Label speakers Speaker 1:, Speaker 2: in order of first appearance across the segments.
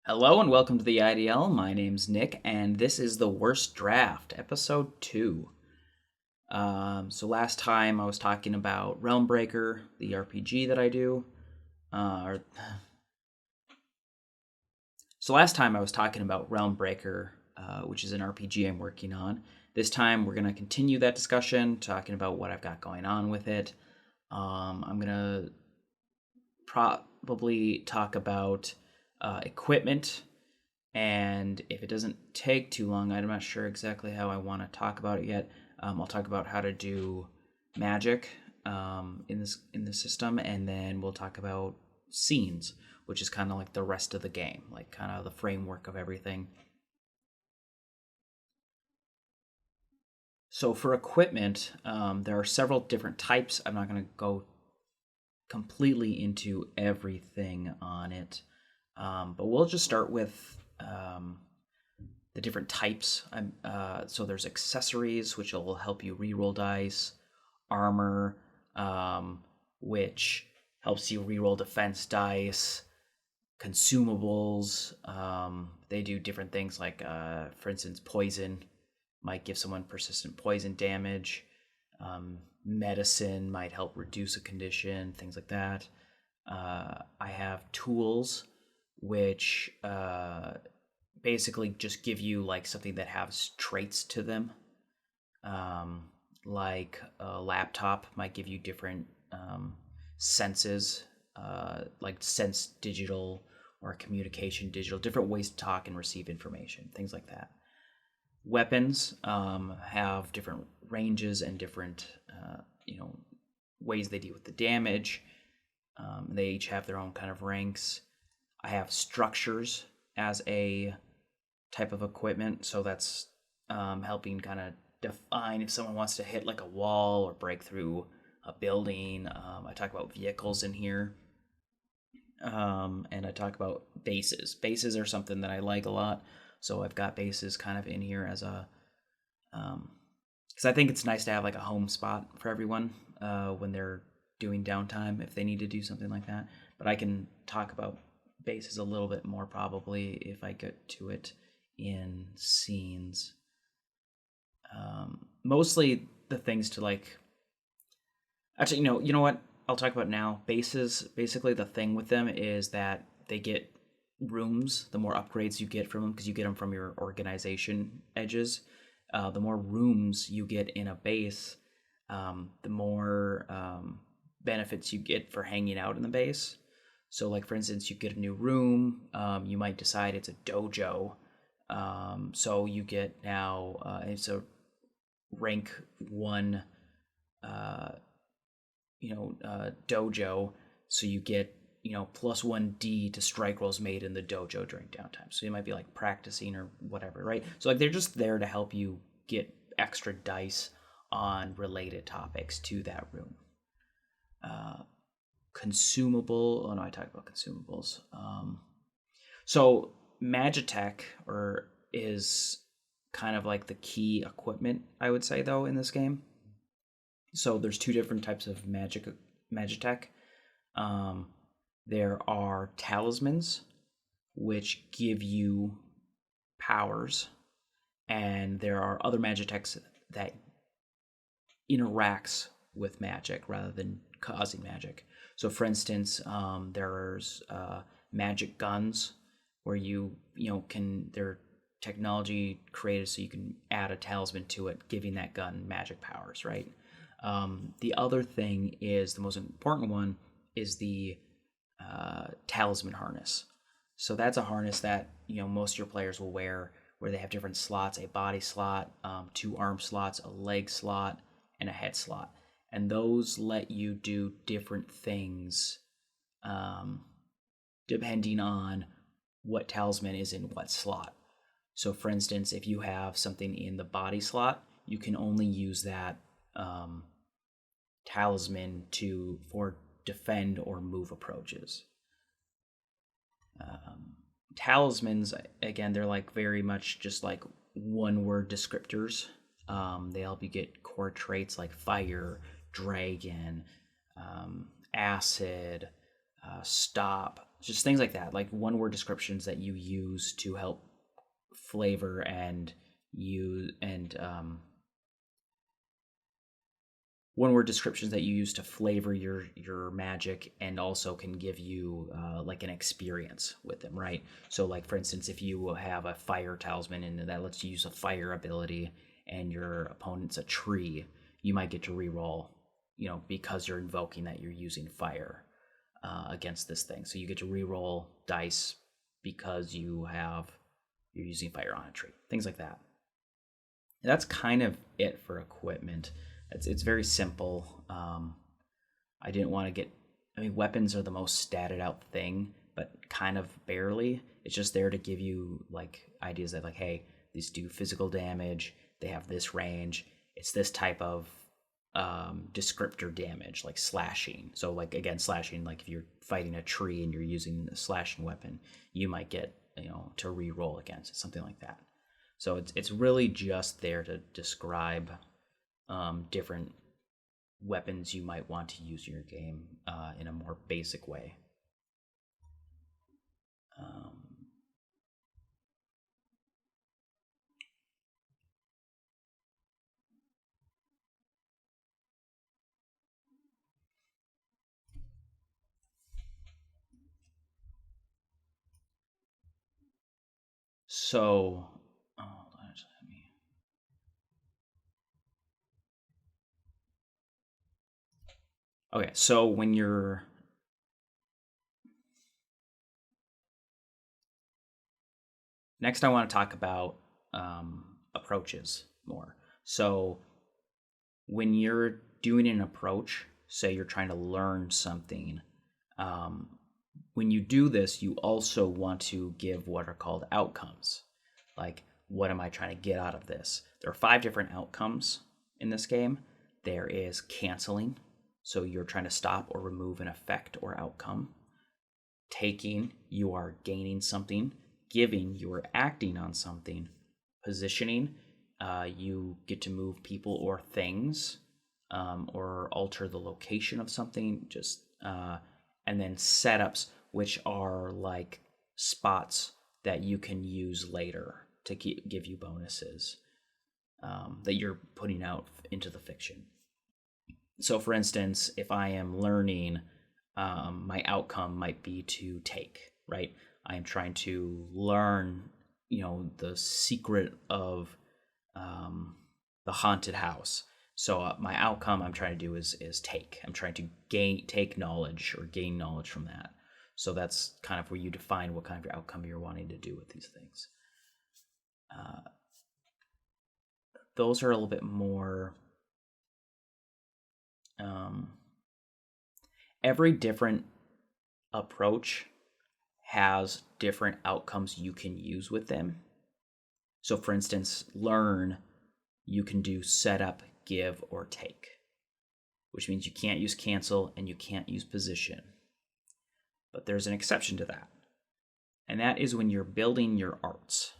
Speaker 1: Hello and welcome to the IDL. My name's Nick, and this is the Worst Draft, episode 2. Last time I was talking about Realmbreaker, the RPG that I do. Last time I was talking about Realmbreaker, which is an RPG I'm working on. This time we're going to continue that discussion, talking about what I've got going on with it. I'm going to probably talk about equipment, and if it doesn't take too long, I'm not sure exactly how I want to talk about it yet. I'll talk about how to do magic in this system, and then we'll talk about scenes, which is kind of like the rest of the game, like kind of the framework of everything. So for equipment, there are several different types. I'm not going to go completely into everything on it. But we'll just start with the different types. So there's accessories, which will help you reroll dice, armor, which helps you reroll defense dice, consumables. They do different things like, for instance, poison might give someone persistent poison damage. Medicine might help reduce a condition, things like that. I have tools, which basically just give you like something that has traits to them. Like a laptop might give you different senses, like sense digital or communication digital, different ways to talk and receive information, things like that. Weapons have different ranges and different, ways they deal with the damage. They each have their own kind of ranks. I have structures as a type of equipment, so that's helping kind of define if someone wants to hit like a wall or break through a building. I talk about vehicles in here, and I talk about bases. Bases are something that I like a lot, so I've got bases kind of in here as a, because I think it's nice to have like a home spot for everyone when they're doing downtime if they need to do something like that. But I can talk about bases a little bit more probably if I get to it in scenes. Mostly the things to like. Actually, you know what? I'll talk about now. Bases, basically, the thing with them is that they get rooms. The more upgrades you get from them, because you get them from your organization edges. The more rooms you get in a base, the more benefits you get for hanging out in the base. So, like, for instance, you get a new room, you might decide it's a dojo. So you get now, it's a rank 1, dojo. So you get, plus 1D to strike rolls made in the dojo during downtime. So you might be like practicing or whatever, right? So like they're just there to help you get extra dice on related topics to that room. Consumable. Oh no, I talked about consumables. So Magitech is kind of like the key equipment, I would say, though, in this game. So there's 2 different types of Magitech. There are talismans, which give you powers, and there are other Magitechs that interacts with magic rather than causing magic. So, for instance, there's magic guns, where they're technology created so you can add a talisman to it, giving that gun magic powers, right? The other thing is, the most important one is the talisman harness. So that's a harness that most of your players will wear, where they have different slots: a body slot, 2 arm slots, a leg slot, and a head slot. And those let you do different things depending on what talisman is in what slot. So, for instance, if you have something in the body slot, you can only use that talisman for defend or move approaches. Talismans, again, they're like very much just like one-word descriptors. They help you get core traits like fire, dragon, acid, stop, just things like that, like one word descriptions that you use to help flavor and use and one word descriptions that you use to flavor your magic and also can give you like an experience with them, right? So like for instance, if you have a fire talisman and that lets you use a fire ability and your opponent's a tree, you might get to reroll, because you're invoking that you're using fire against this thing. So you get to reroll dice because you're using fire on a tree, things like that. And that's kind of it for equipment. It's very simple. I didn't want to get. I mean, weapons are the most statted out thing, but kind of barely. It's just there to give you like ideas that like, hey, these do physical damage. They have this range. It's this type of descriptor damage, like slashing. So like again, slashing. Like if you're fighting a tree and you're using a slashing weapon, you might get to re-roll against it, something like that. So it's really just there to describe different weapons you might want to use in your game in a more basic way. So, okay, so when you're next, I want to talk about approaches more. So when you're doing an approach, say you're trying to learn something, when you do this, you also want to give what are called outcomes. Like, what am I trying to get out of this? There are 5 different outcomes in this game. There is canceling, so you're trying to stop or remove an effect or outcome. Taking, you are gaining something. Giving, you are acting on something. Positioning, you get to move people or things, or alter the location of something. And then setups, which are like spots that you can use later to give you bonuses that you're putting out into the fiction. So, for instance, if I am learning, my outcome might be to take, right? I am trying to learn, the secret of the haunted house. So my outcome I'm trying to do is take. I'm trying to take knowledge or gain knowledge from that. So that's kind of where you define what kind of outcome you're wanting to do with these things. Those are a little bit more. Every different approach has different outcomes you can use with them. So, for instance, learn, you can do setup, give, or take, which means you can't use cancel and you can't use position. But there's an exception to that, and that is when you're building your arts.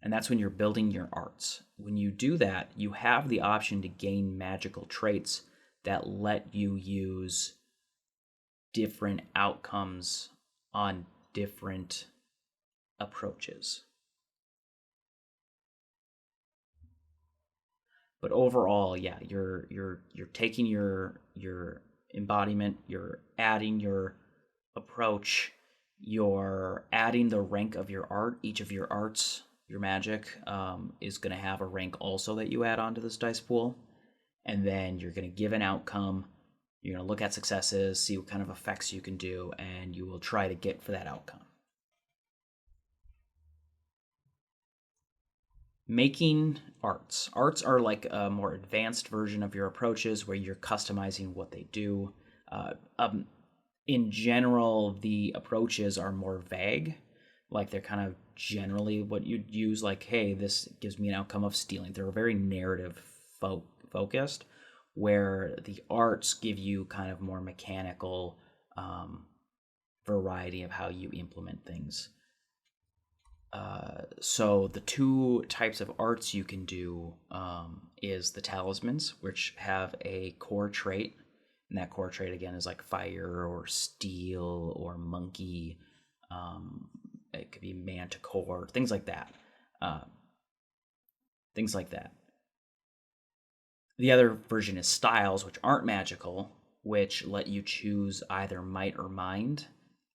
Speaker 1: And that's when you're building your arts. When you do that, you have the option to gain magical traits that let you use different outcomes on different approaches. But overall, yeah, you're taking your embodiment, you're adding your approach, you're adding the rank of your art. Each of your arts, your magic, is going to have a rank also that you add onto this dice pool. And then you're going to give an outcome. You're going to look at successes, see what kind of effects you can do, and you will try to get for that outcome. Making arts. Arts are like a more advanced version of your approaches where you're customizing what they do. In general, the approaches are more vague. Like they're kind of generally what you'd use, like, hey, this gives me an outcome of stealing. They're very narrative focused, where the arts give you kind of more mechanical variety of how you implement things. So the 2 types of arts you can do is the talismans, which have a core trait And that core trait again is like fire or steel or monkey. It could be manticore, things like that. Things like that. The other version is styles, which aren't magical, which let you choose either might or mind.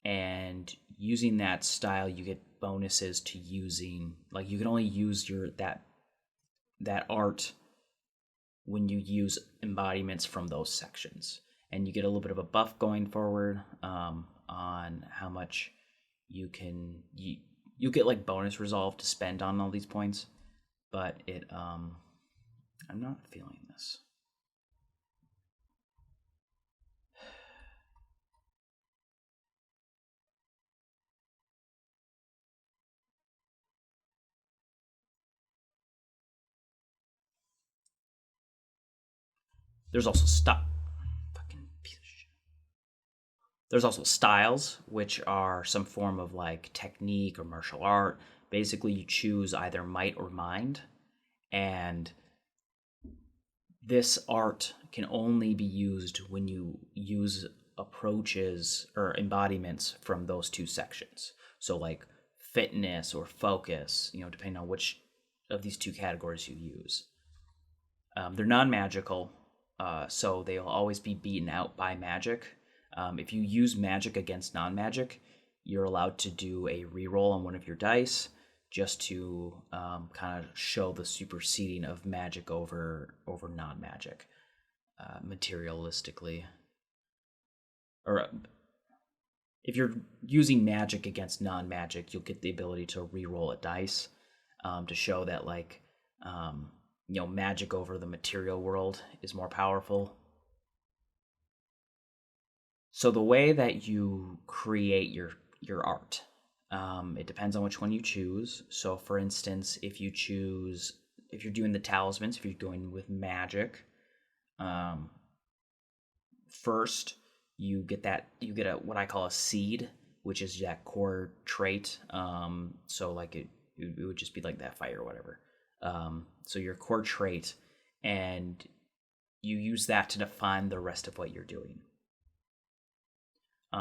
Speaker 1: And using that style, you get bonuses to using, like you can only use that art when you use embodiments from those sections. And you get a little bit of a buff going forward on how much you get like bonus resolve to spend on all these points. But I'm not feeling this. There's also fucking piece of shit. There's also styles, which are some form of like technique or martial art. Basically, you choose either might or mind, and this art can only be used when you use approaches or embodiments from those two sections. So like fitness or focus, depending on which of these two categories you use. They're non-magical, so they'll always be beaten out by magic. If you use magic against non-magic, you're allowed to do a reroll on one of your dice just to kind of show the superseding of magic over non-magic, materialistically. Or if you're using magic against non-magic, you'll get the ability to reroll a dice to show that magic over the material world is more powerful. So the way that you create your art, it depends on which one you choose. So for instance, if you're doing the talismans, if you're going with magic, first you get what I call a seed, which is that core trait. So like it would just be like that fire or whatever. So your core trait, and you use that to define the rest of what you're doing.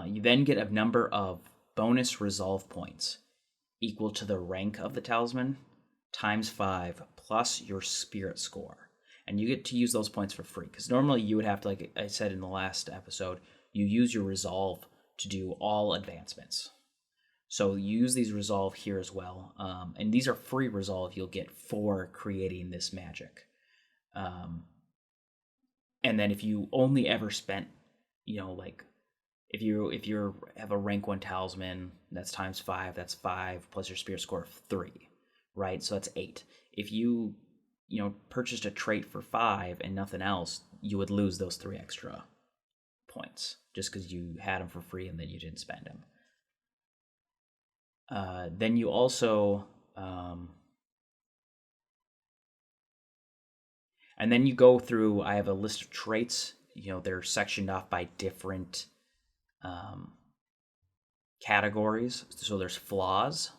Speaker 1: You then get a number of bonus resolve points equal to the rank of the talisman times 5 plus your spirit score. And you get to use those points for free, because normally you would have to, like I said in the last episode, you use your resolve to do all advancements. So you use these resolve here as well. And these are free resolve you'll get for creating this magic. And then if you only ever spent, if you have a rank 1 talisman, that's times 5, that's 5 plus your spirit score of 3, right? So that's 8. If you purchased a trait for 5 and nothing else, you would lose those 3 extra points just because you had them for free and then you didn't spend them. Then you also and then you go through, I have a list of traits, they're sectioned off by different categories. So there's flaws,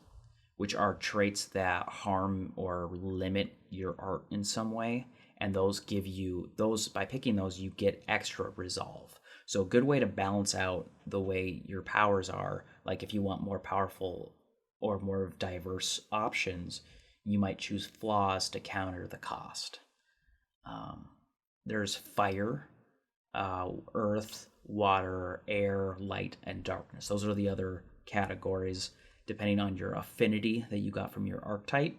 Speaker 1: which are traits that harm or limit your art in some way, and by picking those you get extra resolve. So a good way to balance out the way your powers are, like if you want more powerful or more diverse options, you might choose flaws to counter the cost. There's fire, earth, water, air, light, and darkness. Those are the other categories depending on your affinity that you got from your archetype.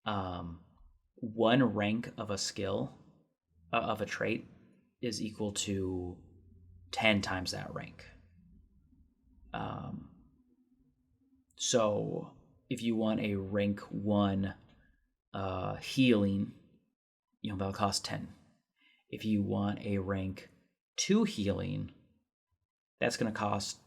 Speaker 1: 1 rank of a skill, of a trait, is equal to 10 times that rank. So if you want a rank 1 healing, that'll cost 10. If you want a rank 2 healing, that's going to cost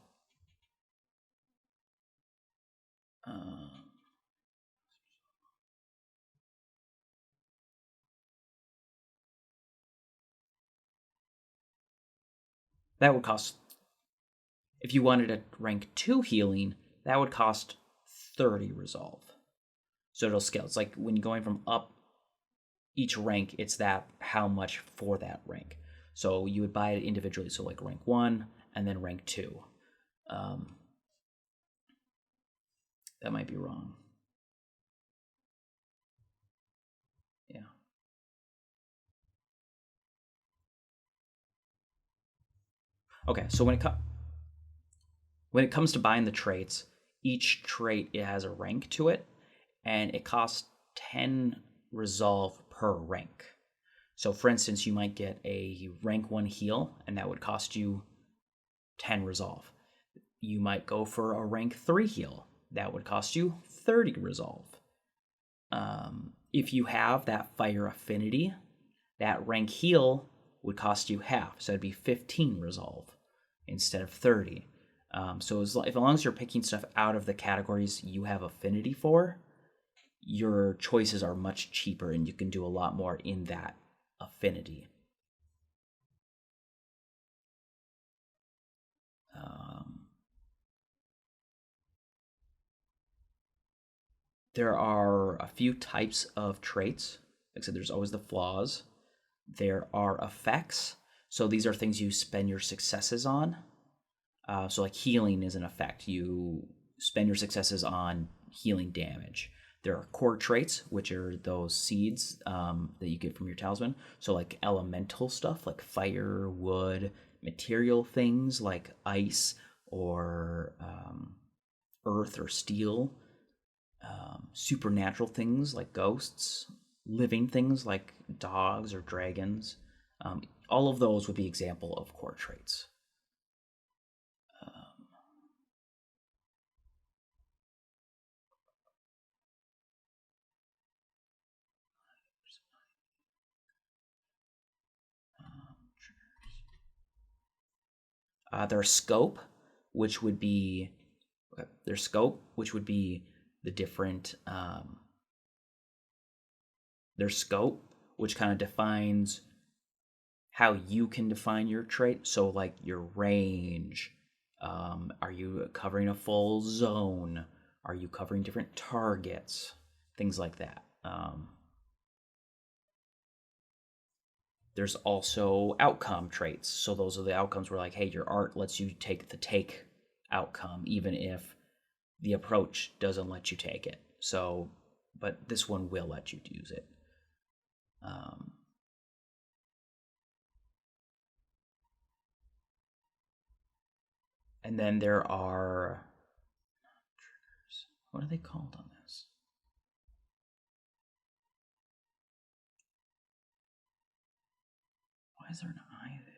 Speaker 1: if you wanted a rank 2 healing, that would cost 30 resolve. So it'll scale. It's like when you're going from up each rank, it's that how much for that rank. So you would buy it individually, so like rank 1 and then rank 2. That might be wrong. Yeah. Okay, so when it comes to buying the traits, each trait it has a rank to it, and it costs 10 resolve per rank. So for instance, you might get a rank 1 heal, and that would cost you 10 resolve. You might go for a rank 3 heal. That would cost you 30 resolve. If you have that fire affinity, that rank heal would cost you half. So it'd be 15 resolve instead of 30. So as long as you're picking stuff out of the categories you have affinity for, your choices are much cheaper and you can do a lot more in that affinity. There are a few types of traits. Like I said, there's always the flaws. There are effects. So these are things you spend your successes on. So like healing is an effect. You spend your successes on healing damage. There are core traits, which are those seeds that you get from your talisman. So like elemental stuff like fire, wood, material things like ice or earth or steel. Supernatural things like ghosts, living things like dogs or dragons. All of those would be example of core traits. Their scope, which would be the different their scope, which kind of defines how you can define your trait. So like your range, are you covering a full zone? Are you covering different targets? Things like that. There's also outcome traits. So those are the outcomes where like, hey, your art lets you take the take outcome, even if the approach doesn't let you take it. So, but this one will let you use it. And then there are triggers. What are they called on this? Why is there an I there?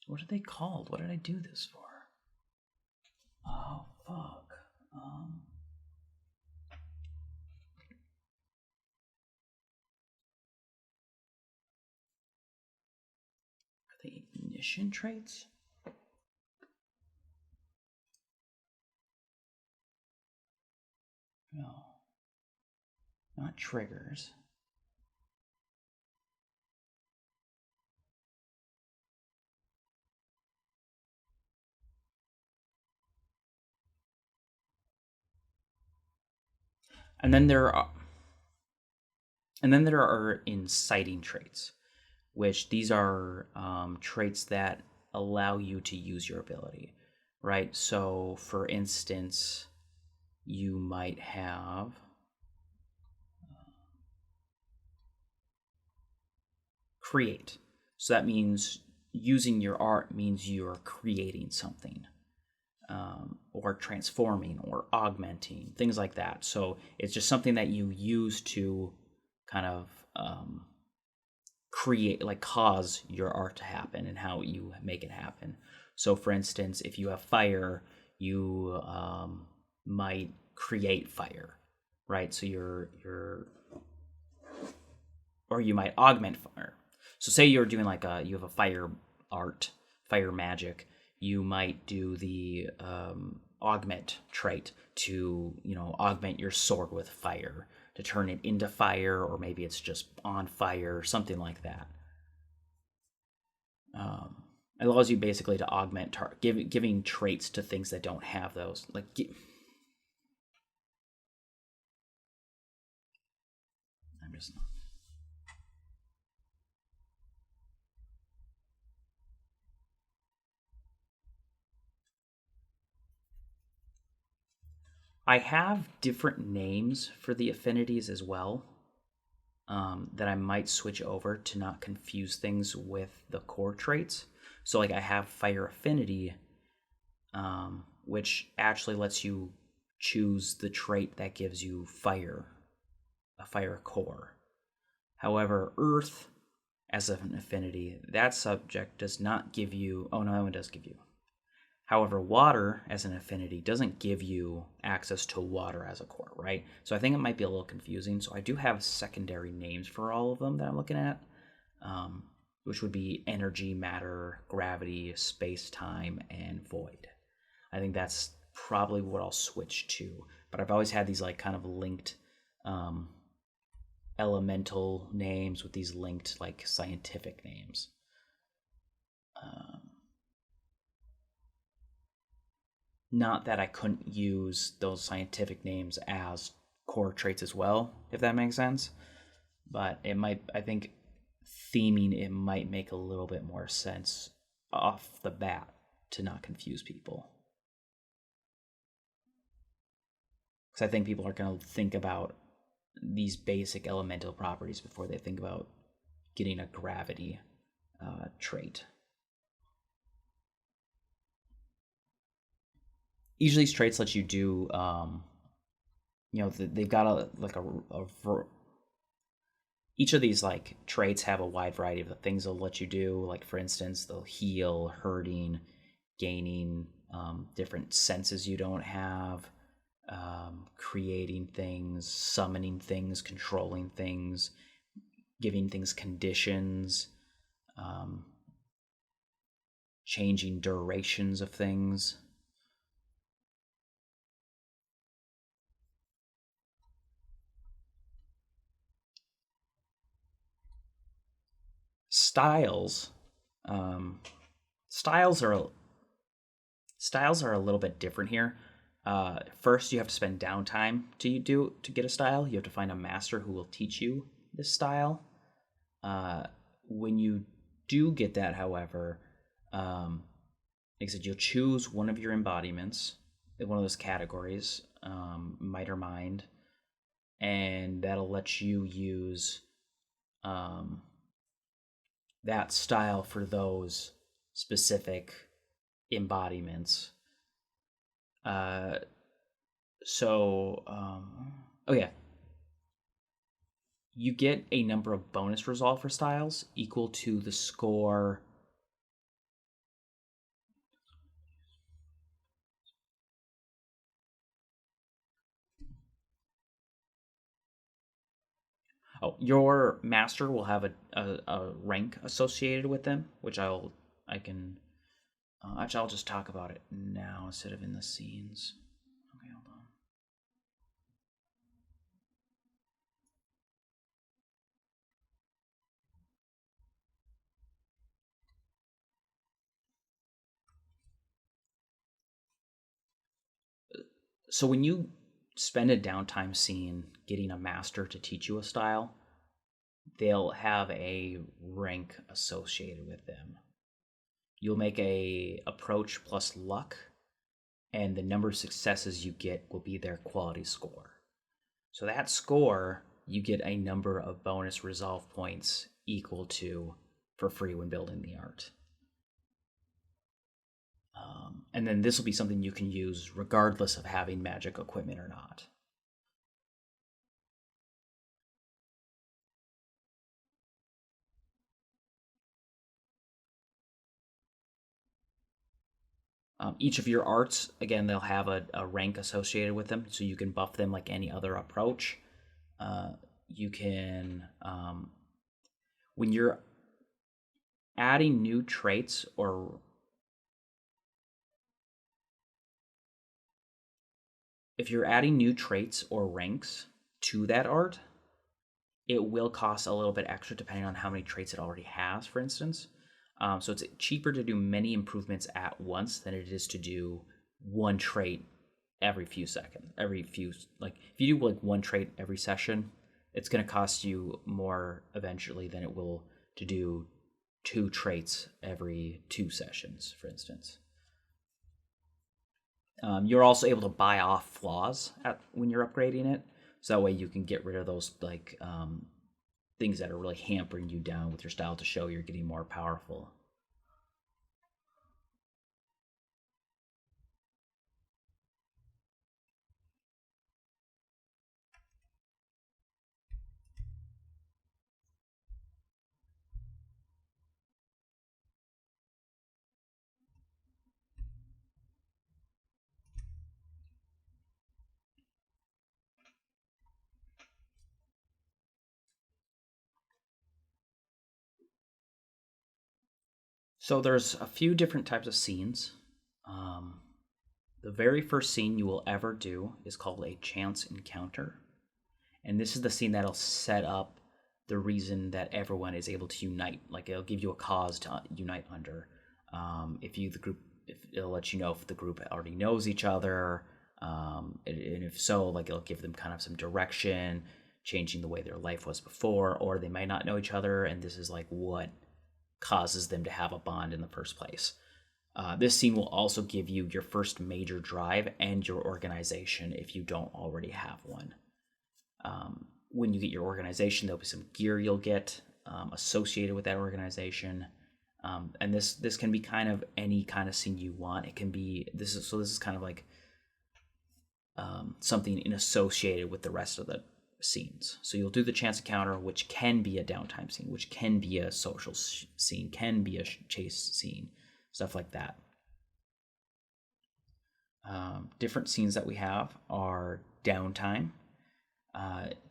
Speaker 1: What are they called? What did I do this for? Oh, fuck. Are they ignition traits? No. Not triggers. And then there are inciting traits, which these are traits that allow you to use your ability, right? So, for instance, you might have create. So that means using your art means you're creating something, or transforming or augmenting, things like that. So it's just something that you use to kind of create, like cause your art to happen and how you make it happen. So for instance, if you have fire, you might create fire, right? So or you might augment fire. So say you're doing like you have a fire art, fire magic, you might do the augment trait to, augment your sword with fire, to turn it into fire, or maybe it's just on fire, something like that. It allows you basically to augment giving traits to things that don't have those. Like, I'm just. I have different names for the affinities as well, that I might switch over to not confuse things with the core traits. So, like, I have fire affinity, which actually lets you choose the trait that gives you fire, a fire core. However, earth as an affinity, that subject does not give you. Oh no, that one does give you. However, water as an affinity doesn't give you access to water as a core, right? So I think it might be a little confusing. So I do have secondary names for all of them that I'm looking at, which would be energy, matter, gravity, space, time, and void. I think that's probably what I'll switch to. But I've always had these like kind of linked elemental names with these linked like scientific names. Not that I couldn't use those scientific names as core traits as well, if that makes sense. But it might, I think, theming it might make a little bit more sense off the bat to not confuse people. Because I think people are going to think about these basic elemental properties before they think about getting a gravity trait. Each of these traits let you do, they've got each of these like traits have a wide variety of the things they'll let you do. Like for instance, they'll heal, hurting, gaining different senses you don't have, creating things, summoning things, controlling things, giving things conditions, changing durations of things. Styles, styles are a little bit different here. First, you have to spend downtime to get a style. You have to find a master who will teach you this style. When you do get that, however, like I said, you'll choose one of your embodiments, one of those categories, might or mind, and that'll let you use that style for those specific embodiments. Oh yeah, you get a number of bonus resolve for styles equal to the score. Oh, your master will have a rank associated with them, which I can. Actually, I'll just talk about it now instead of in the scenes. Okay, hold on. So when you spend a downtime scene getting a master to teach you a style, they'll have a rank associated with them. You'll make a approach plus luck, and the number of successes you get will be their quality score. So that score, you get a number of bonus resolve points equal to for free when building the art. And then this will be something you can use regardless of having magic equipment or not. Each of your arts, again, they'll have a rank associated with them, so you can buff them like any other approach. You can, when you're adding new traits or if you're adding new traits or ranks to that art, it will cost a little bit extra depending on how many traits it already has, for instance. So it's cheaper to do many improvements at once than it is to do one trait every few seconds. Like if you do like one trait every session, it's going to cost you more eventually than it will to do two traits every 2 sessions, for instance. You're also able to buy off flaws when you're upgrading it, so that way you can get rid of those like things that are really hampering you down with your style to show you're getting more powerful. So there's a few different types of scenes. Um, the very first scene you will ever do is called a chance encounter. And this is the scene that'll set up the reason that everyone is able to unite. Like it'll give you a cause to unite under. If it'll let you know if the group already knows each other, and if so, like it'll give them kind of some direction, changing the way their life was before, or they might not know each other, and this is like what causes them to have a bond in the first place. This scene will also give you your first major drive and your organization if you don't already have one. When you get your organization, there'll be some gear you'll get associated with that organization. And this can be kind of any kind of scene you want. It can be this is kind of like something associated with the rest of the scenes. So you'll do the chance encounter, which can be a downtime scene, which can be a social scene, can be a chase scene, stuff like that. Different scenes that we have are downtime.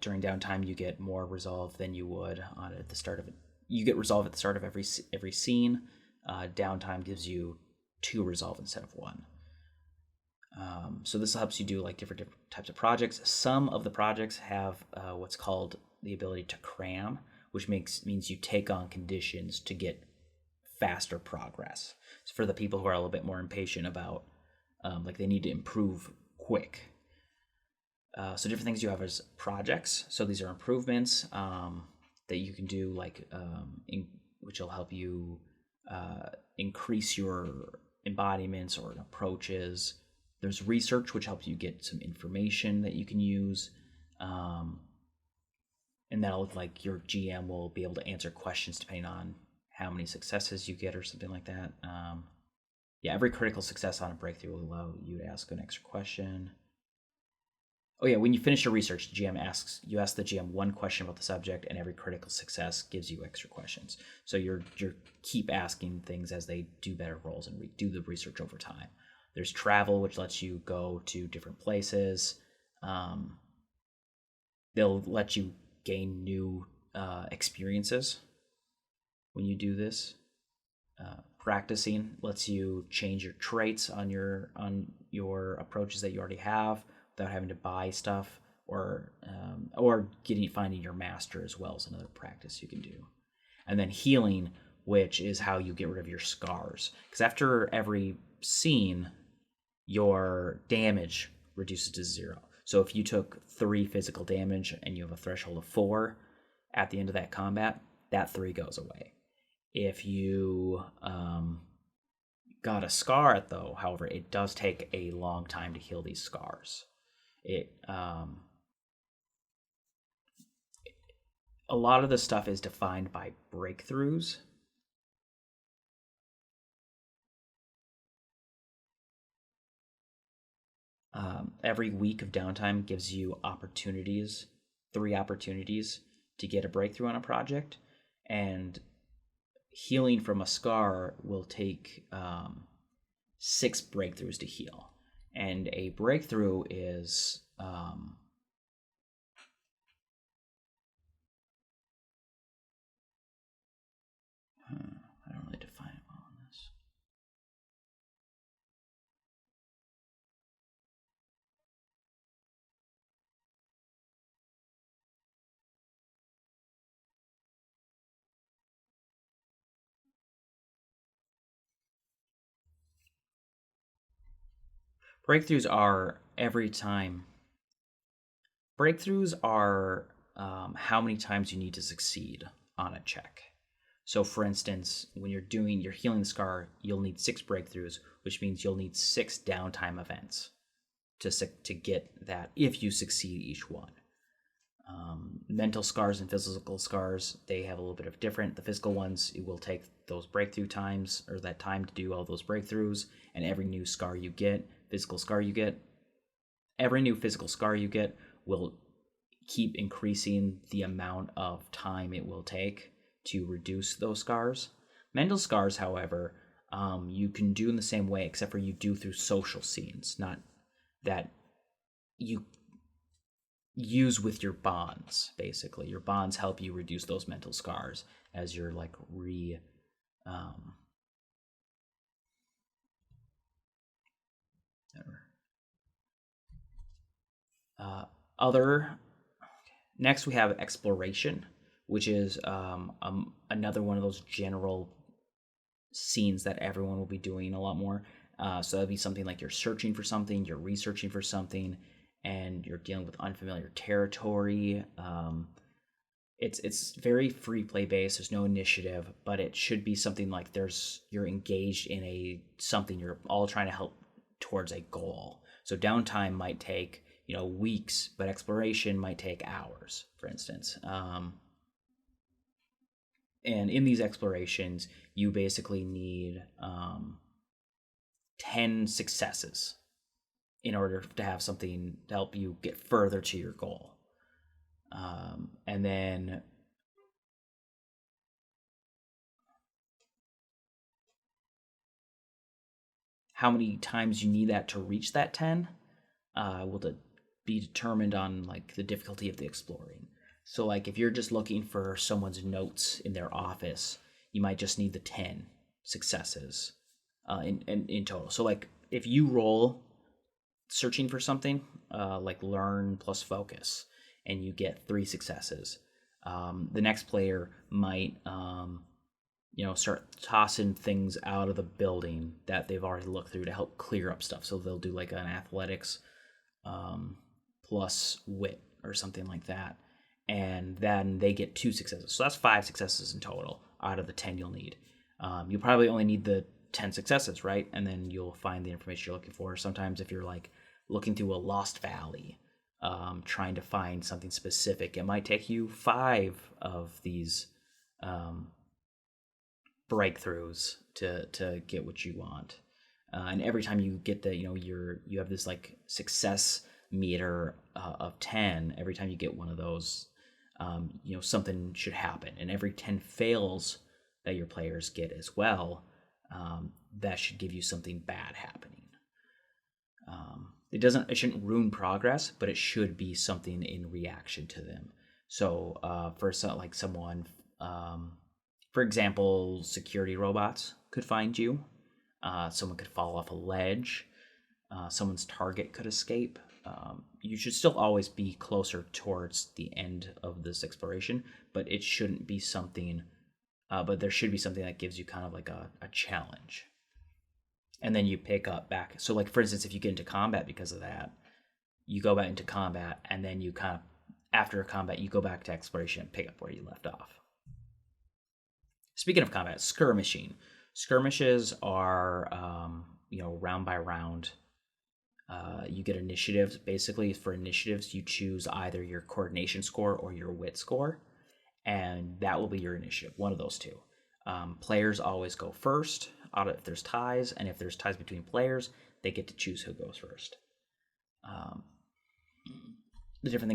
Speaker 1: During downtime, you get more resolve than you would at the start of it. You get resolve at the start of every scene. Downtime gives you 2 resolve instead of 1. So this helps you do like different types of projects. Some of the projects have what's called the ability to cram, which means you take on conditions to get faster progress. So for the people who are a little bit more impatient about, like they need to improve quick. So different things you have as projects. So these are improvements that you can do, like which will help you increase your embodiments or approaches. There's research, which helps you get some information that you can use. And that'll look like your GM will be able to answer questions depending on how many successes you get or something like that. Every critical success on a breakthrough will allow you to ask an extra question. Oh yeah, when you finish your research, the GM you ask the GM one question about the subject, and every critical success gives you extra questions. So you're keep asking things as they do better rolls and do the research over time. There's travel, which lets you go to different places. They'll let you gain new experiences when you do this. Practicing lets you change your traits on your approaches that you already have without having to buy stuff, or finding your master as well is another practice you can do. And then healing, which is how you get rid of your scars, because after every scene your damage reduces to 0. So if you took 3 physical damage and you have a threshold of 4 at the end of that combat, that 3 goes away. If you got a scar, though, however, it does take a long time to heal these scars. A lot of the stuff is defined by breakthroughs. Every week of downtime gives you 3 opportunities to get a breakthrough on a project, and healing from a scar will take 6 breakthroughs to heal. And a breakthrough is I don't really define it well on this. Breakthroughs are every time. Breakthroughs are how many times you need to succeed on a check. So, for instance, when you're doing your healing scar, you'll need 6 breakthroughs, which means you'll need 6 downtime events to get that if you succeed each one. Mental scars and physical scars, they have a little bit of different. The physical ones, it will take those breakthrough times or that time to do all those breakthroughs, and every new scar you get, every new physical scar you get will keep increasing the amount of time it will take to reduce those scars. Mental scars, however, you can do in the same way, except for you do through social scenes, not that you use with your bonds. Basically, your bonds help you reduce those mental scars as you're like other. Next, we have exploration, which is another one of those general scenes that everyone will be doing a lot more. So that'd be something like you're searching for something, you're researching for something, and you're dealing with unfamiliar territory. It's very free play based. There's no initiative, but it should be something like you're engaged in something. You're all trying to help towards a goal. So downtime might take weeks, but exploration might take hours, for instance. And in these explorations, you basically need 10 successes in order to have something to help you get further to your goal. And then how many times you need that to reach that 10 will be determined on like the difficulty of the exploring. So like if you're just looking for someone's notes in their office, you might just need the 10 successes in total. So like if you roll searching for something, like learn plus focus, and you get 3 successes, the next player might start tossing things out of the building that they've already looked through to help clear up stuff. So they'll do like an athletics plus wit or something like that, and then they get 2 successes. So that's 5 successes in total out of the 10 you'll need. You probably only need the 10 successes, right? And then you'll find the information you're looking for. Sometimes if you're like looking through a lost valley, trying to find something specific, it might take you 5 of these breakthroughs to get what you want. And every time you get you have this like success meter of 10. Every time you get one of those, something should happen. And every 10 fails that your players get as well, that should give you something bad happening. It shouldn't ruin progress, but it should be something in reaction to them. So for example, security robots could find you. Someone could fall off a ledge. Someone's target could escape. You should still always be closer towards the end of this exploration, but it shouldn't be something. But there should be something that gives you kind of like a challenge. And then you pick up back. So like, for instance, if you get into combat because of that, you go back into combat, and then you kind of, after combat, you go back to exploration and pick up where you left off. Speaking of combat, skirmishing. Skirmishes are, round by round. You get initiatives. Basically, for initiatives, you choose either your coordination score or your wit score, and that will be your initiative, one of those two. Players always go first if there's ties, and if there's ties between players, they get to choose who goes first. The different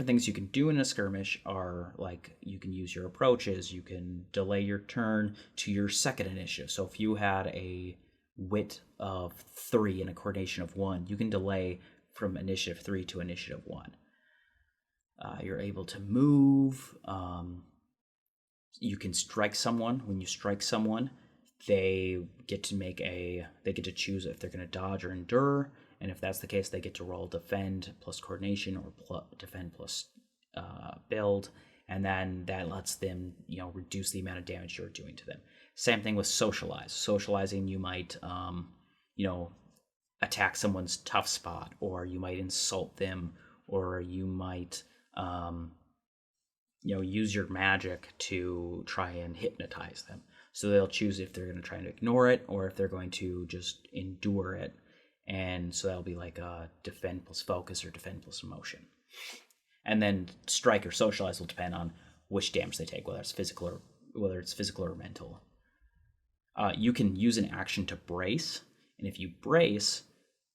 Speaker 1: things you can do in a skirmish are like you can use your approaches, you can delay your turn to your second initiative. So if you had a wit of 3 and a coordination of 1, you can delay from initiative 3 to initiative 1. You're able to move. You can strike someone. When you strike someone, they get to choose if they're going to dodge or endure. And if that's the case, they get to roll defend plus coordination or defend plus build. And then that lets them, reduce the amount of damage you're doing to them. Same thing with socialize. Socializing, you might, attack someone's tough spot, or you might insult them, or you might use your magic to try and hypnotize them. So they'll choose if they're going to try and ignore it or if they're going to just endure it. And so that'll be like a defend plus focus or defend plus emotion. And then strike or socialize will depend on which damage they take, whether it's physical or mental. You can use an action to brace, and if you brace,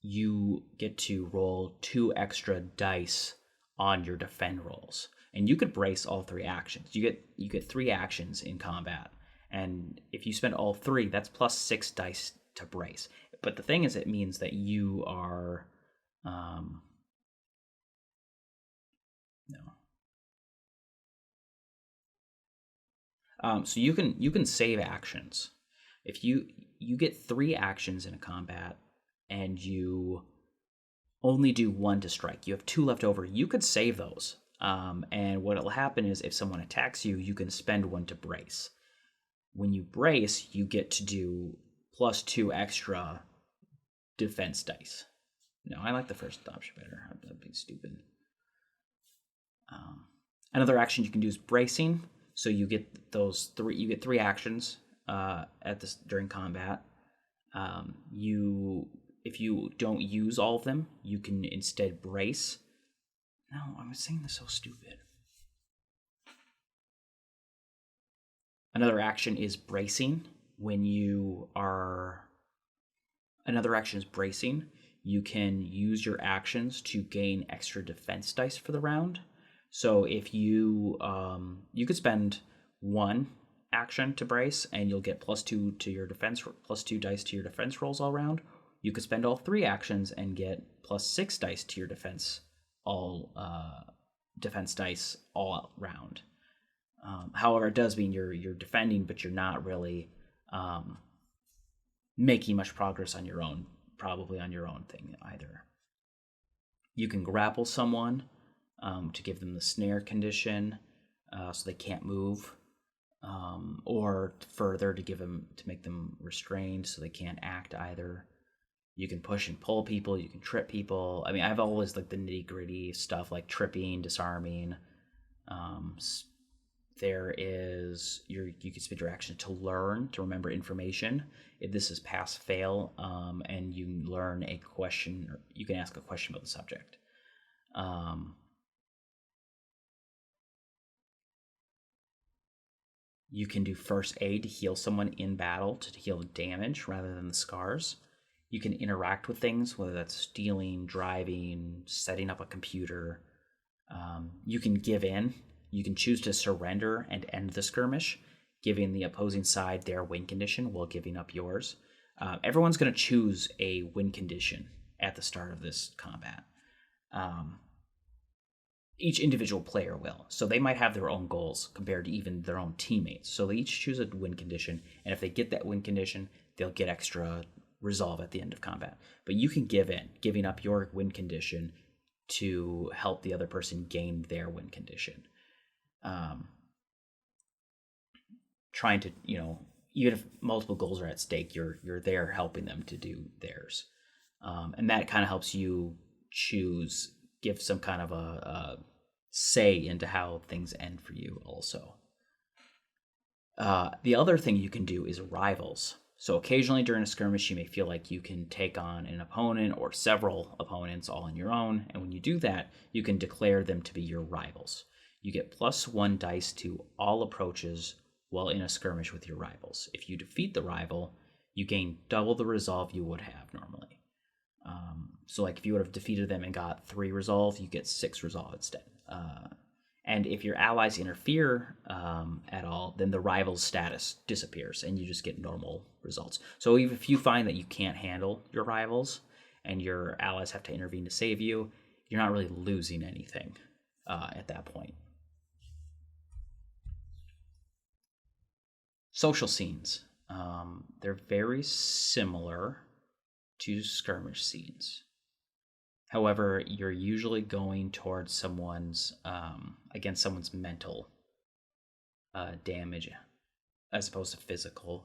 Speaker 1: you get to roll 2 extra dice on your defend rolls. And you could brace all 3 actions. You get 3 actions in combat, and if you spend all 3, that's plus 6 dice to brace. But the thing is, it means that you are so you can save actions. If you get 3 actions in a combat and you only do 1 to strike, you have 2 left over, you could save those. And what will happen is if someone attacks you, you can spend 1 to brace. When you brace, you get to do plus 2 extra defense dice. No, I like the first option better. That'd be stupid. Another action you can do is bracing. So you get those 3. You get 3 actions during combat. If you don't use all of them, you can instead brace. No, I was saying this so stupid. Another action is bracing. Another action is bracing. You can use your actions to gain extra defense dice for the round. So if you could spend 1 action to brace, and you'll get plus 2 to your defense, plus 2 dice to your defense rolls all round. You could spend all 3 actions and get plus 6 dice to your defense dice all round. However, it does mean you're defending, but you're not really making much progress on your own, probably on your own thing either. You can grapple someone to give them the snare condition, so they can't move, or further to make them restrained so they can't act either. You can push and pull people. You can trip people. I mean, I've always like the nitty gritty stuff like tripping, disarming. There is you can spend your action to learn, to remember information. If this is pass fail, and you learn a question, or you can ask a question about the subject. You can do first aid to heal someone in battle, to heal the damage rather than the scars. You can interact with things, whether that's stealing, driving, setting up a computer. You can give in. You can choose to surrender and end the skirmish, giving the opposing side their win condition while giving up yours. Everyone's going to choose a win condition at the start of this combat. Each individual player will. So they might have their own goals compared to even their own teammates. So they each choose a win condition, and if they get that win condition, they'll get extra resolve at the end of combat. But you can give in, giving up your win condition to help the other person gain their win condition. Trying to, even if multiple goals are at stake, you're there helping them to do theirs. And that kind of helps you give some kind of a say into how things end for you also. The other thing you can do is rivals. So occasionally during a skirmish, you may feel like you can take on an opponent or several opponents all on your own. And when you do that, you can declare them to be your rivals. You get plus 1 dice to all approaches while in a skirmish with your rivals. If you defeat the rival, you gain double the resolve you would have normally. So like if you would have defeated them and got 3 resolve, you get 6 resolve instead. And if your allies interfere at all, then the rival's status disappears and you just get normal results. So even if you find that you can't handle your rivals and your allies have to intervene to save you, you're not really losing anything at that point. Social scenes. They're very similar to skirmish scenes. However, you're usually going towards against someone's mental damage as opposed to physical.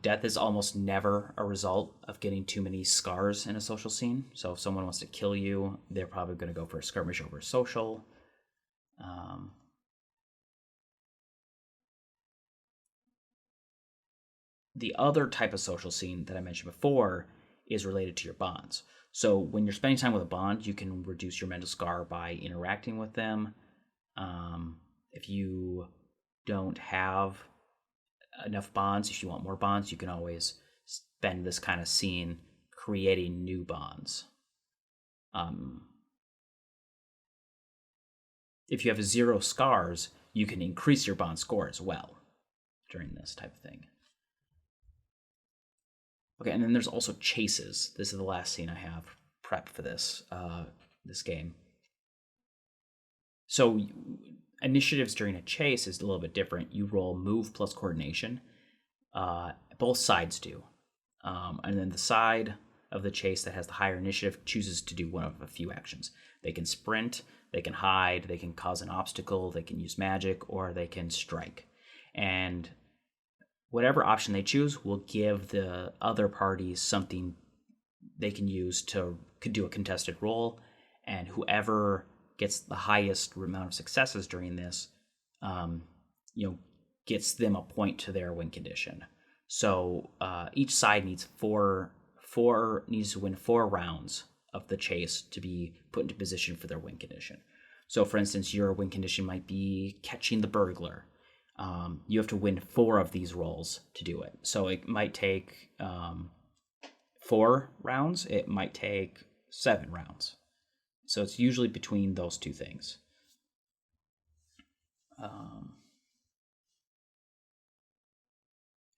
Speaker 1: Death is almost never a result of getting too many scars in a social scene. So if someone wants to kill you, they're probably going to go for a skirmish over social. The other type of social scene that I mentioned before is related to your bonds. So when you're spending time with a bond, you can reduce your mental scar by interacting with them. If you don't have enough bonds, if you want more bonds, you can always spend this kind of scene creating new bonds. If you have 0 scars, you can increase your bond score as well during this type of thing. Okay, and then there's also chases. This is the last scene I have prepped for this game. So initiatives during a chase is a little bit different. You roll move plus coordination. Both sides do. And then the side of the chase that has the higher initiative chooses to do one of a few actions. They can sprint, they can hide, they can cause an obstacle, they can use magic, or they can strike. And whatever option they choose will give the other parties something they can use to do a contested roll, and whoever gets the highest amount of successes during this, gets them a point to their win condition. So each side needs needs to win 4 rounds of the chase to be put into position for their win condition. So, for instance, your win condition might be catching the burglar. You have to win 4 of these rolls to do it. So it might take 4 rounds. It might take 7 rounds. So it's usually between those 2 things.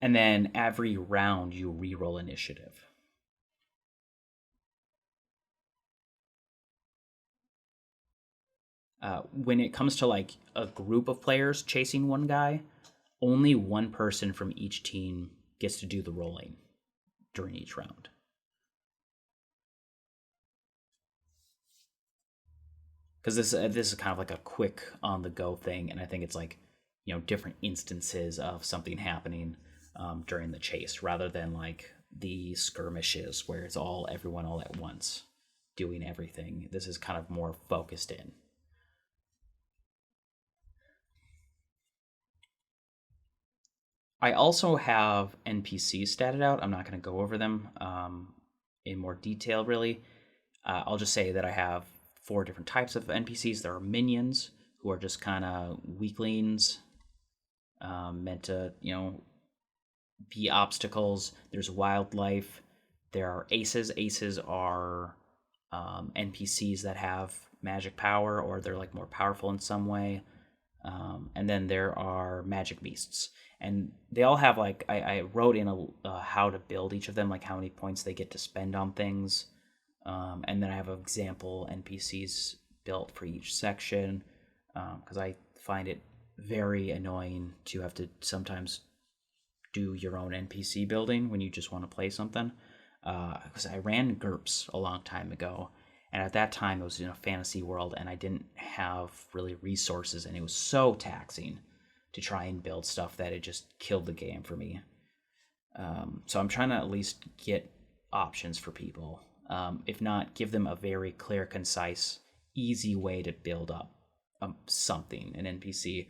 Speaker 1: And then every round you reroll initiative. When it comes to like a group of players chasing one guy, only one person from each team gets to do the rolling during each round. Because this is kind of like a quick on the go thing, and I think it's like different instances of something happening during the chase rather than like the skirmishes where it's everyone all at once doing everything. This is kind of more focused in. I also have NPCs statted out. I'm not going to go over them in more detail, really. I'll just say that I have 4 different types of NPCs. There are minions, who are just kind of weaklings, meant to, be obstacles. There's wildlife. There are aces. Aces are NPCs that have magic power, or they're like more powerful in some way. And then there are magic beasts, and they all have like I wrote in how to build each of them, like how many points they get to spend on things, and then I have example NPCs built for each section, because I find it very annoying to have to sometimes do your own NPC building when you just want to play something. Because I ran GURPS a long time ago, and at that time it was in a fantasy world, and I didn't have really resources, and it was so taxing to try and build stuff that it just killed the game for me. So I'm trying to at least get options for people. If not, give them a very clear, concise, easy way to build up something, an NPC,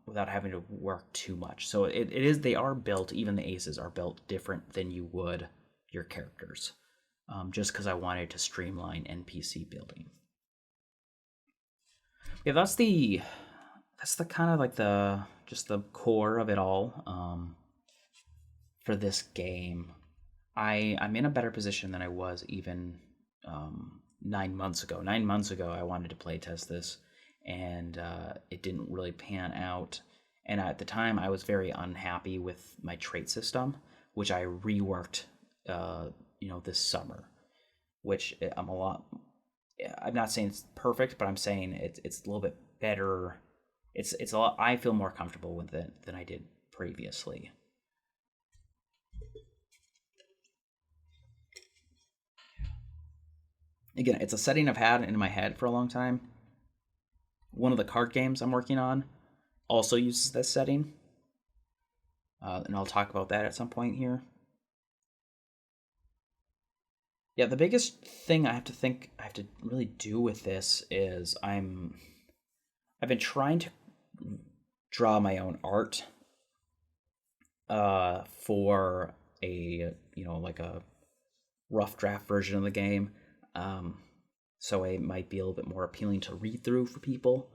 Speaker 1: without having to work too much. So they are built, even the aces are built different than you would your characters, just because I wanted to streamline NPC building. Yeah, that's the kind of like the core of it all. For this game, I'm in a better position than I was even 9 months ago. 9 months ago, I wanted to play test this, and it didn't really pan out. And at the time, I was very unhappy with my trait system, which I reworked, this summer. Which I'm not saying it's perfect, but I'm saying it's a little bit better. It's a lot. I feel more comfortable with it than I did previously. Again, it's a setting I've had in my head for a long time. One of the card games I'm working on also uses this setting. and I'll talk about that at some point here. Yeah, the biggest thing I have to really do with this is I've been trying to draw my own art for a like a rough draft version of the game. So it might be a little bit more appealing to read through for people.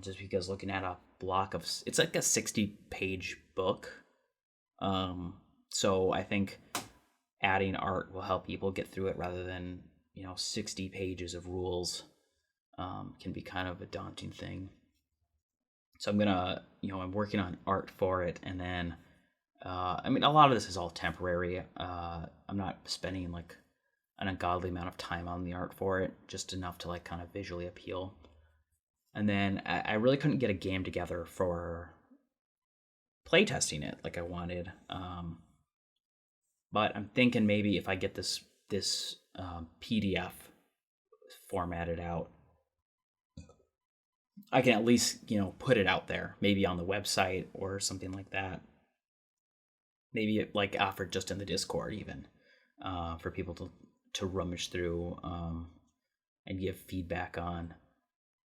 Speaker 1: Just because looking at a block of it's like a 60-page book. So I think adding art will help people get through it rather than 60 pages of rules. Can be kind of a daunting thing. So I'm gonna I'm working on art for it, and then I mean a lot of this is all temporary. I'm not spending like an ungodly amount of time on the art for it, just enough to like kind of visually appeal. And then I really couldn't get a game together for playtesting it like I wanted. But I'm thinking maybe if I get this PDF formatted out, I can at least put it out there, maybe on the website or something like that. Maybe it like offered just in the Discord even, for people to rummage through and give feedback on.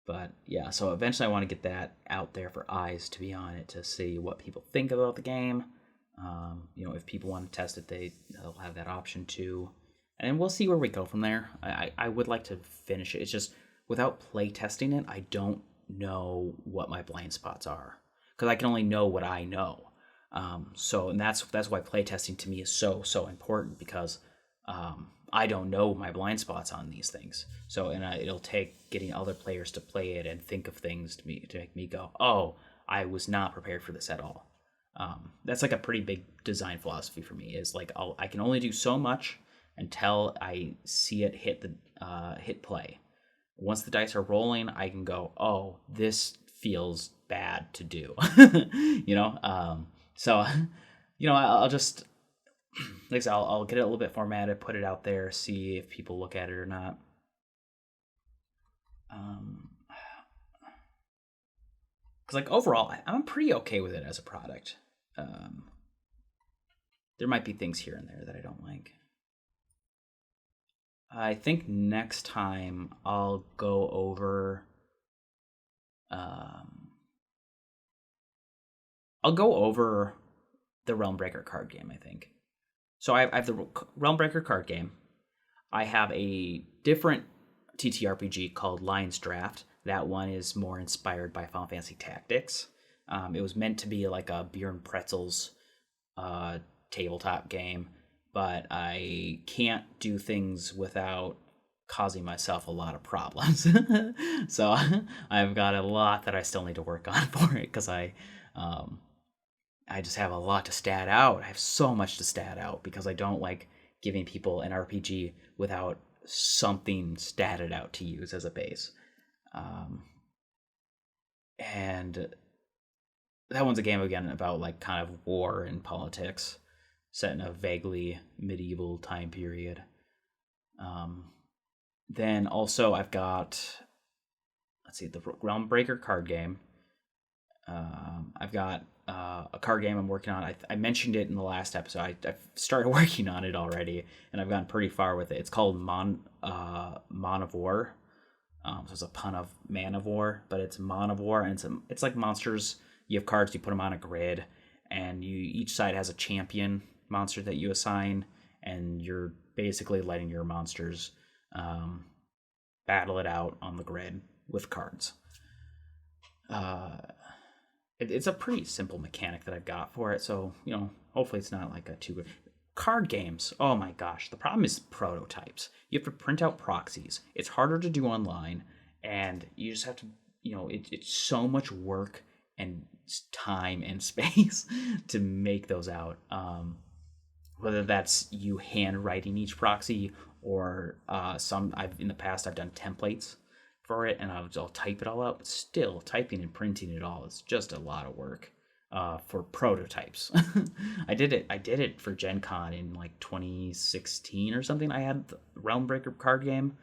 Speaker 1: But yeah, so eventually I want to get that out there for eyes to be on it to see what people think about the game. If people want to test it, they'll have that option too. And we'll see where we go from there. I would like to finish it. It's just without play testing it, I don't know what my blind spots are because I can only know what I know. And that's why play testing to me is so important because I don't know my blind spots on these things. So it'll take getting other players to play it and think of things to make me go, oh, I was not prepared for this at all. That's like a pretty big design philosophy for me. Is like I can only do so much until I see it hit play. Once the dice are rolling, I can go, oh, this feels bad to do. So I'll just like I said, I'll get it a little bit formatted, put it out there, see if people look at it or not. Because like overall, I'm pretty okay with it as a product. There might be things here and there that I don't like. I think next time I'll go over. I'll go over the Realm Breaker card game. I think. So I have the Realm Breaker card game. I have a different TTRPG called Lion's Draft. That one is more inspired by Final Fantasy Tactics. It was meant to be like a beer and pretzels tabletop game, but I can't do things without causing myself a lot of problems. So I've got a lot that I still need to work on for it because I just have a lot to stat out. I have so much to stat out because I don't like giving people an RPG without something statted out to use as a base. And that one's a game again about like kind of war and politics set in a vaguely medieval time period. Then also I've got, the Realm Breaker card game. I've got a card game I'm working on. I mentioned it in the last episode. I've started working on it already, and I've gotten pretty far with it. It's called Mon of War. So it's a pun of Man of War, but it's Mon of War, and it's like monsters. You have cards, you put them on a grid, and each side has a champion monster that you assign, and you're basically letting your monsters battle it out on the grid with cards. It's a pretty simple mechanic that I've got for it, so hopefully it's not like a too good. Card games, oh my gosh, the problem is prototypes. You have to print out proxies. It's harder to do online, and you just have to, it's so much work and time and space to make those out. Whether that's you handwriting each proxy or in the past I've done templates for it, and I'll type it all out. But still, typing and printing it all is just a lot of work for prototypes. I did it for Gen Con in like 2016 or something. I had the Realm Breaker card game,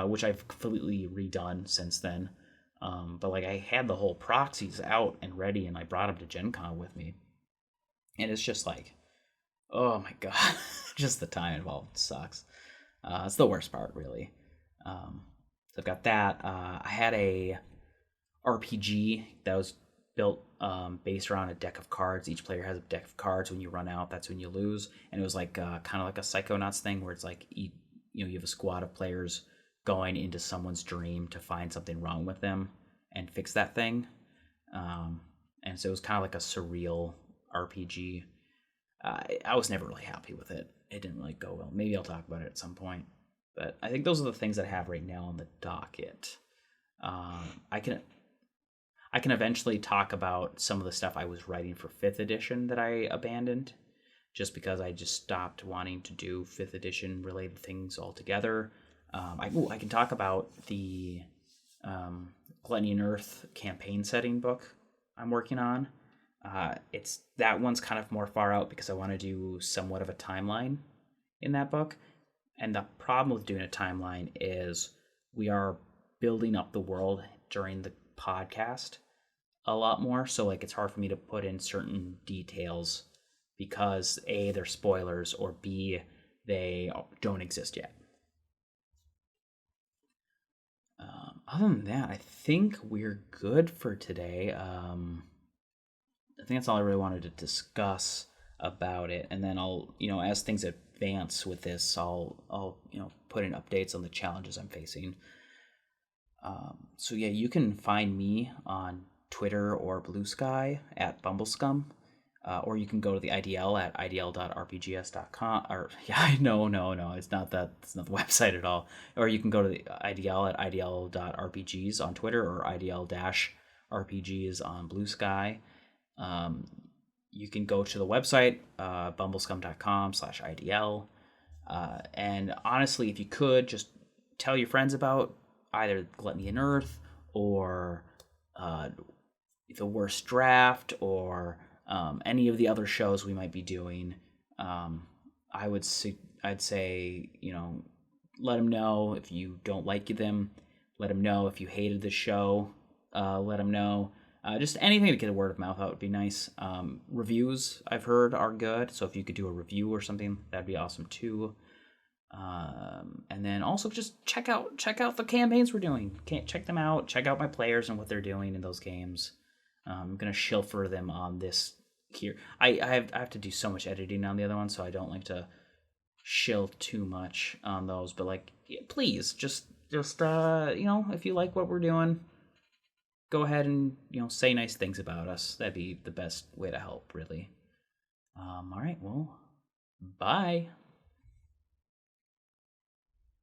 Speaker 1: which I've completely redone since then. But like I had the whole proxies out and ready, and I brought them to Gen Con with me. And it's just like, oh my god, just the time involved sucks. It's the worst part, really. So I've got that. I had a RPG that was built based around a deck of cards. Each player has a deck of cards. When you run out, that's when you lose. And it was like kind of like a Psychonauts thing, where it's like you have a squad of players going into someone's dream to find something wrong with them and fix that thing. And so it was kind of like a surreal RPG. I was never really happy with it. It didn't really go well. Maybe I'll talk about it at some point. But I think those are the things that I have right now on the docket. I can eventually talk about some of the stuff I was writing for 5th edition that I abandoned, just because I just stopped wanting to do 5th edition related things altogether. I can talk about the Gluttony and Earth campaign setting book I'm working on. That one's kind of more far out because I want to do somewhat of a timeline in that book. And the problem with doing a timeline is we are building up the world during the podcast a lot more. So like it's hard for me to put in certain details because A, they're spoilers, or B, they don't exist yet. Other than that, I think we're good for today. I think that's all I really wanted to discuss about it. And then I'll, as things advance with this, I'll put in updates on the challenges I'm facing. So yeah, you can find me on Twitter or Blue Sky at Bumblescum, or you can go to the IDL at idl.rpgs.com. Or yeah, no, it's not that. It's not the website at all. Or you can go to the IDL at idl.rpgs on Twitter, or idl-rpgs on Blue Sky. You can go to the website, bumblescum.com/idl. And honestly, if you could, just tell your friends about either Gluttony and Earth or The Worst Draft or any of the other shows we might be doing. I'd say, let them know if you don't like them. Let them know if you hated the show. Let them know. Just anything to get a word of mouth out would be nice. Reviews, I've heard, are good. So if you could do a review or something, that'd be awesome too. And then also just check out the campaigns we're doing. Check them out. Check out my players and what they're doing in those games. I'm gonna shill for them on this here. I have to do so much editing on the other one, so I don't like to shill too much on those. But like, please just if you like what we're doing, go ahead and say nice things about us. That'd be the best way to help, really. All right, well, bye.